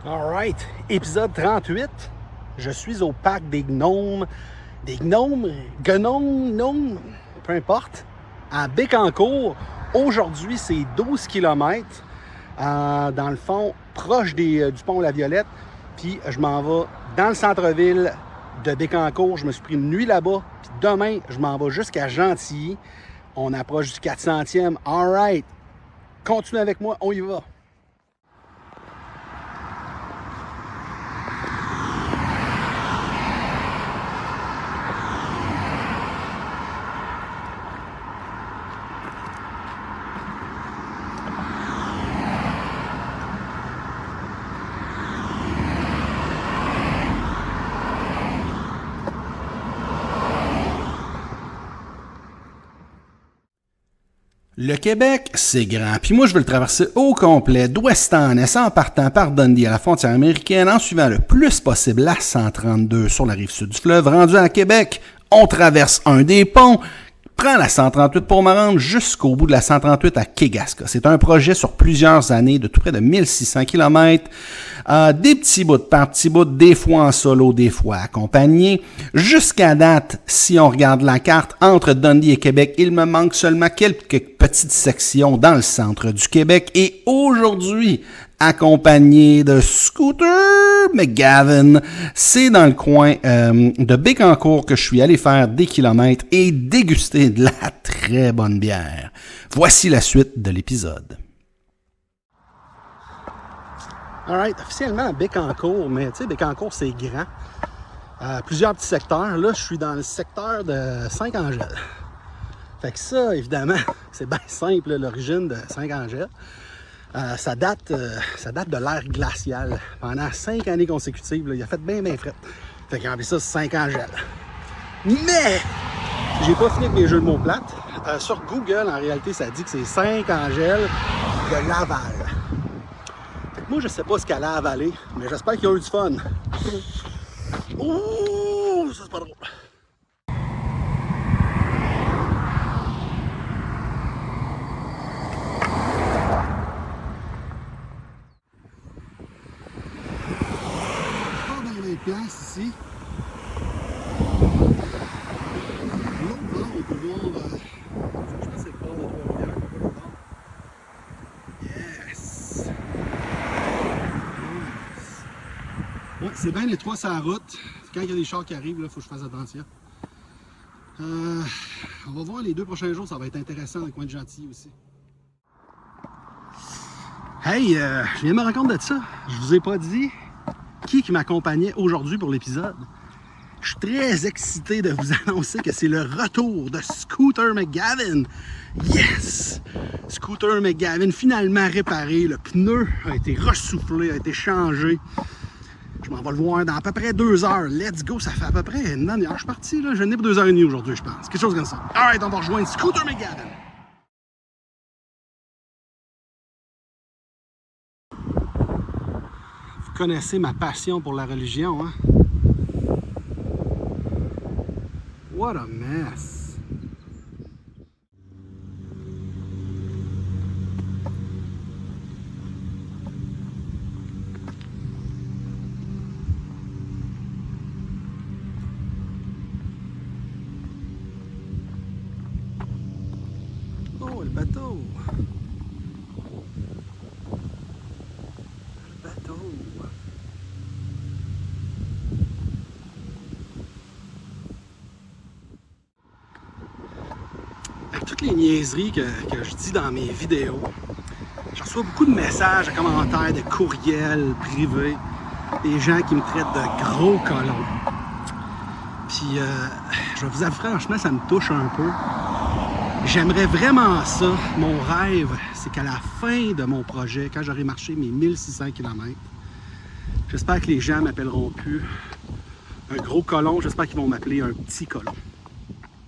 Alright, épisode 38. Je suis au parc des gnomes, gnomes, peu importe, à Bécancour. Aujourd'hui, c'est 12 km, dans le fond, proche du pont La Violette. Puis je m'en vais dans le centre-ville de Bécancour. Je me suis pris une nuit là-bas. Puis demain, je m'en vais jusqu'à Gentilly. On approche du 400e. Alright, continuez avec moi, on y va. Le Québec, c'est grand. Puis moi, je veux le traverser au complet, d'ouest en est, en partant par Dundee à la frontière américaine, en suivant le plus possible la 132 sur la rive sud du fleuve. Rendu à Québec, on traverse un des ponts, prend la 138 pour me rendre jusqu'au bout de la 138 à Kegaska. C'est un projet sur plusieurs années de tout près de 1600 km. Des petits bouts par petits bouts, des fois en solo, des fois accompagné. Jusqu'à date, si on regarde la carte, entre Dundee et Québec, il me manque seulement quelques petites sections dans le centre du Québec. Et aujourd'hui, accompagné de Scooter McGavin, c'est dans le coin de Bécancour que je suis allé faire des kilomètres et déguster de la très bonne bière. Voici la suite de l'épisode. Alright, officiellement à Bécancour, mais tu sais, Bécancour, c'est grand. Plusieurs petits secteurs. Là, je suis dans le secteur de Saint-Angèle. Fait que ça, évidemment, c'est bien simple, là, l'origine de Saint-Angèle. Ça date de l'ère glaciale. Pendant 5 années consécutives, là, il a fait bien frais. Fait qu'ils ont appelé ça Saint-Angèle. Mais, j'ai pas fini avec mes jeux de mots plates. Sur Google, en réalité, ça dit que c'est Saint-Angèle de Laval. Moi, je sais pas ce qu'elle a avalé, mais j'espère qu'il y a eu du fun. Ouh, ça c'est pas drôle. Pas dans les places ici. L'autre bord, on peut voir. Je pense que c'est le port de Trois-Rivières. Yes! Ouais, c'est bien étroit sur la route. Quand il y a des chars qui arrivent, il faut que je fasse attention. On va voir les 2 prochains jours, ça va être intéressant dans le coin de Gentilly aussi. Hey, je viens de me rendre compte de ça. Je vous ai pas dit qui m'accompagnait aujourd'hui pour l'épisode. Je suis très excité de vous annoncer que c'est le retour de Scooter McGavin. Yes! Scooter McGavin, finalement réparé. Le pneu a été ressoufflé, a été changé. Je m'en vais le voir dans à peu près 2 heures. Let's go, ça fait à peu près une demi-heure. Je suis parti, là. Je n'ai pour 2h30 aujourd'hui, je pense. Quelque chose comme ça. Alright, on va rejoindre Scooter McGavin. Vous connaissez ma passion pour la religion, hein? What a mess! Oh, le bateau! Le bateau! Avec toutes les niaiseries que je dis dans mes vidéos, je reçois beaucoup de messages, de commentaires, de courriels privés, des gens qui me traitent de gros colons. Puis, je vais vous avouer franchement, ça me touche un peu. J'aimerais vraiment ça. Mon rêve, c'est qu'à la fin de mon projet, quand j'aurai marché mes 1600 km, j'espère que les gens m'appelleront plus un gros colon. J'espère qu'ils vont m'appeler un petit colon.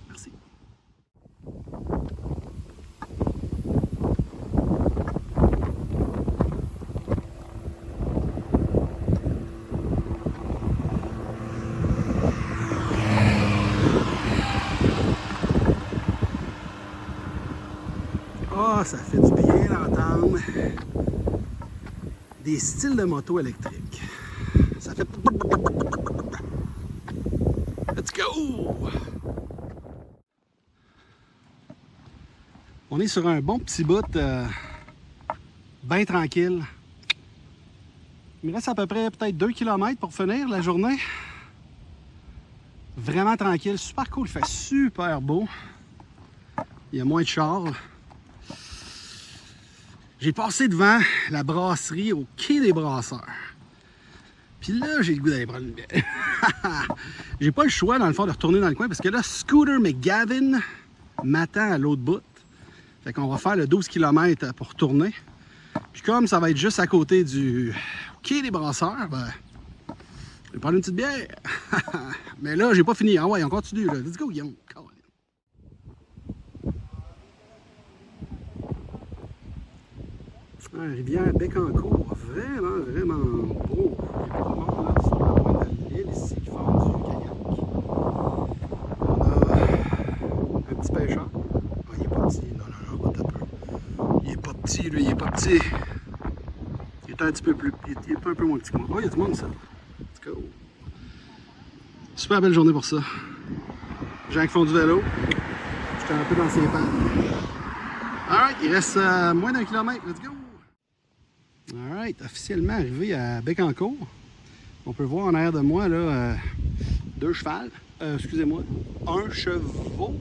Merci. Ah, ça fait du bien d'entendre. des styles de moto électriques. Ça fait... Let's go! On est sur un bon petit bout bien tranquille. Il me reste à peu près peut-être 2 km pour finir la journée. Vraiment tranquille, super cool, il fait super beau. Il y a moins de chars. J'ai passé devant la brasserie au quai des Brasseurs. Puis là, j'ai le goût d'aller prendre une bière. J'ai pas le choix, dans le fond, de retourner dans le coin parce que là, Scooter McGavin m'attend à l'autre bout. Fait qu'on va faire le 12 km pour retourner. Puis comme ça va être juste à côté du quai des Brasseurs, ben, je vais prendre une petite bière. Mais là, j'ai pas fini. Ah ouais, on continue. Là. Let's go, Guillaume. Rivière Bécancour, vraiment beau. Il y a beaucoup de monde là, sur la pointe de l'île ici qui font du kayak. On a un petit pêcheur. Ah, il est pas petit. Non, pas un peu. Il est pas petit, lui, il est pas petit. Il est un petit peu plus. Il est un peu moins petit que moi. Oh, il y a du monde, ça. Let's go. Super belle journée pour ça. Les gens qui font du vélo. J'étais un peu dans ses pannes. Alright, il reste moins d'1 kilomètre. Let's go! Alright, officiellement arrivé à Bécancour. On peut voir en arrière de moi là, 2 chevals. Excusez-moi, 1 chevaux.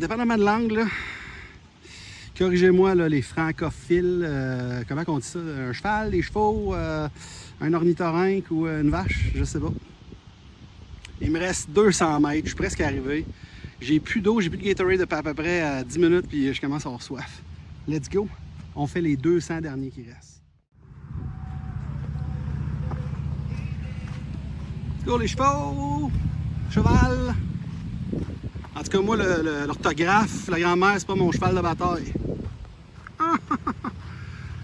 Dépendamment de l'angle, corrigez-moi là, les francophiles. Comment on dit ça? Un cheval, des chevaux, un ornithorynque ou une vache, je sais pas. Il me reste 200 mètres, je suis presque arrivé. J'ai plus d'eau, j'ai plus de Gatorade depuis à peu près 10 minutes, puis je commence à avoir soif. Let's go! On fait les 200 derniers qui restent. Let's go les chevaux! Cheval! En tout cas, moi, l'orthographe, la grand-mère, c'est pas mon cheval de bataille.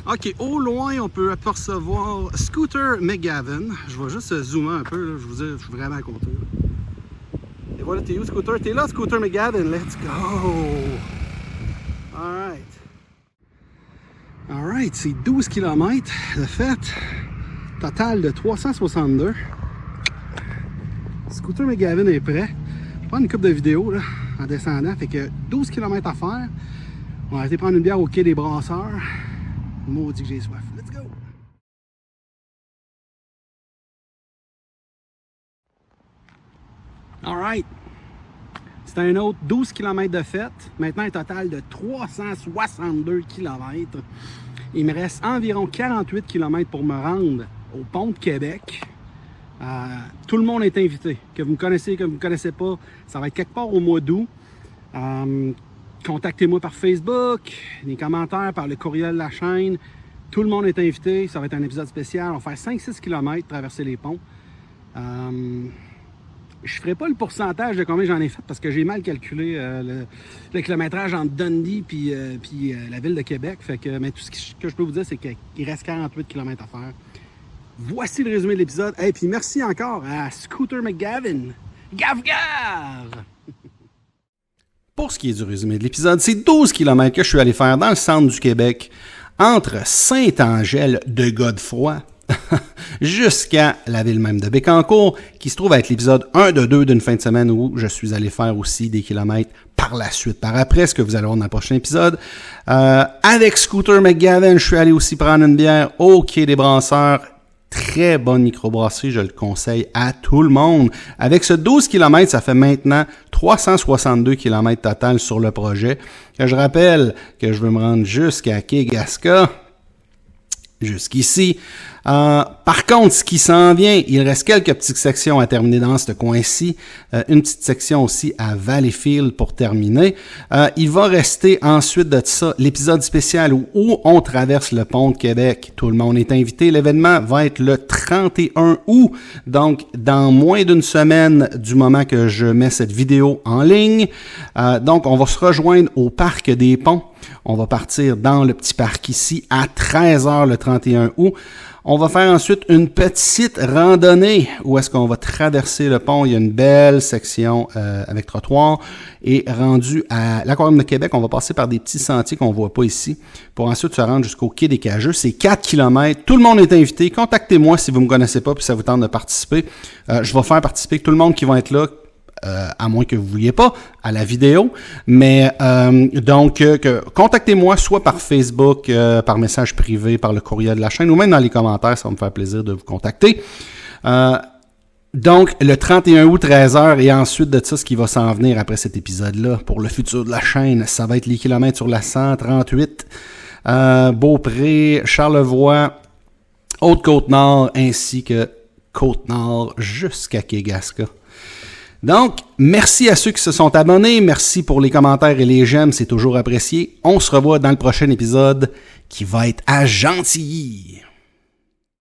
Ok, au loin, on peut apercevoir Scooter McGavin. Je vais juste zoomer un peu, là. Je vous dis, je suis vraiment content. Et voilà, t'es où, Scooter? T'es là, Scooter McGavin. Let's go! Alright. Alright, c'est 12 km de fête. Total de 362. Scooter McGavin est prêt. Je vais prendre une couple de vidéos là, en descendant. Fait que 12 km à faire. On va aller prendre une bière au quai des Brasseurs. Maudit que j'ai soif. Let's go! Alright. C'est un autre 12 km de fête. Maintenant, un total de 362 km. Il me reste environ 48 km pour me rendre au pont de Québec. Tout le monde est invité. Que vous me connaissez, que vous ne me connaissez pas, ça va être quelque part au mois d'août. Contactez-moi par Facebook, des commentaires, par le courriel de la chaîne. Tout le monde est invité. Ça va être un épisode spécial. On va faire 5-6 km, traverser les ponts. Je ne ferai pas le pourcentage de combien j'en ai fait parce que j'ai mal calculé le kilométrage entre Dundee puis la ville de Québec. Fait que, mais tout ce que je peux vous dire, c'est qu'il reste 48 km à faire. Voici le résumé de l'épisode. Et puis merci encore à Scooter McGavin. Gav! Pour ce qui est du résumé de l'épisode, c'est 12 km que je suis allé faire dans le centre du Québec, entre Saint-Angèle de Godefroy jusqu'à la ville même de Bécancour, qui se trouve être l'épisode 1 de 2 d'une fin de semaine où je suis allé faire aussi des kilomètres par la suite, par après, ce que vous allez voir dans le prochain épisode. Avec Scooter McGavin, je suis allé aussi prendre une bière au quai des Brasseurs. Très bonne microbrasserie, je le conseille à tout le monde. Avec ce 12 km, ça fait maintenant 362 km total sur le projet. Je rappelle que je veux me rendre jusqu'à Kegaska, jusqu'ici. Par contre, ce qui s'en vient, il reste quelques petites sections à terminer dans ce coin-ci. Une petite section aussi à Valleyfield pour terminer. Il va rester ensuite de ça l'épisode spécial où on traverse le pont de Québec. Tout le monde est invité. L'événement va être le 31 août, donc dans moins d'une semaine du moment que je mets cette vidéo en ligne. Donc, on va se rejoindre au Parc des Ponts. On va partir dans le petit parc ici à 13h le 31 août. On va faire ensuite une petite randonnée où est-ce qu'on va traverser le pont. Il y a une belle section avec trottoir. Et rendu à l'Aquarium de Québec, on va passer par des petits sentiers qu'on ne voit pas ici pour ensuite se rendre jusqu'au quai des Cageux. C'est 4 km. Tout le monde est invité. Contactez-moi si vous ne me connaissez pas et ça vous tente de participer. Je vais faire participer tout le monde qui va être là. À moins que vous ne vouliez pas, à la vidéo. Mais donc, contactez-moi soit par Facebook, par message privé, par le courriel de la chaîne, ou même dans les commentaires, ça va me faire plaisir de vous contacter. Donc, le 31 août, 13h, et ensuite de ça, ce qui va s'en venir après cet épisode-là, pour le futur de la chaîne, ça va être les kilomètres sur la 138, Beaupré, Charlevoix, Haute-Côte-Nord, ainsi que Côte-Nord jusqu'à Kegaska. Donc, merci à ceux qui se sont abonnés. Merci pour les commentaires et les j'aime. C'est toujours apprécié. On se revoit dans le prochain épisode qui va être à Gentilly.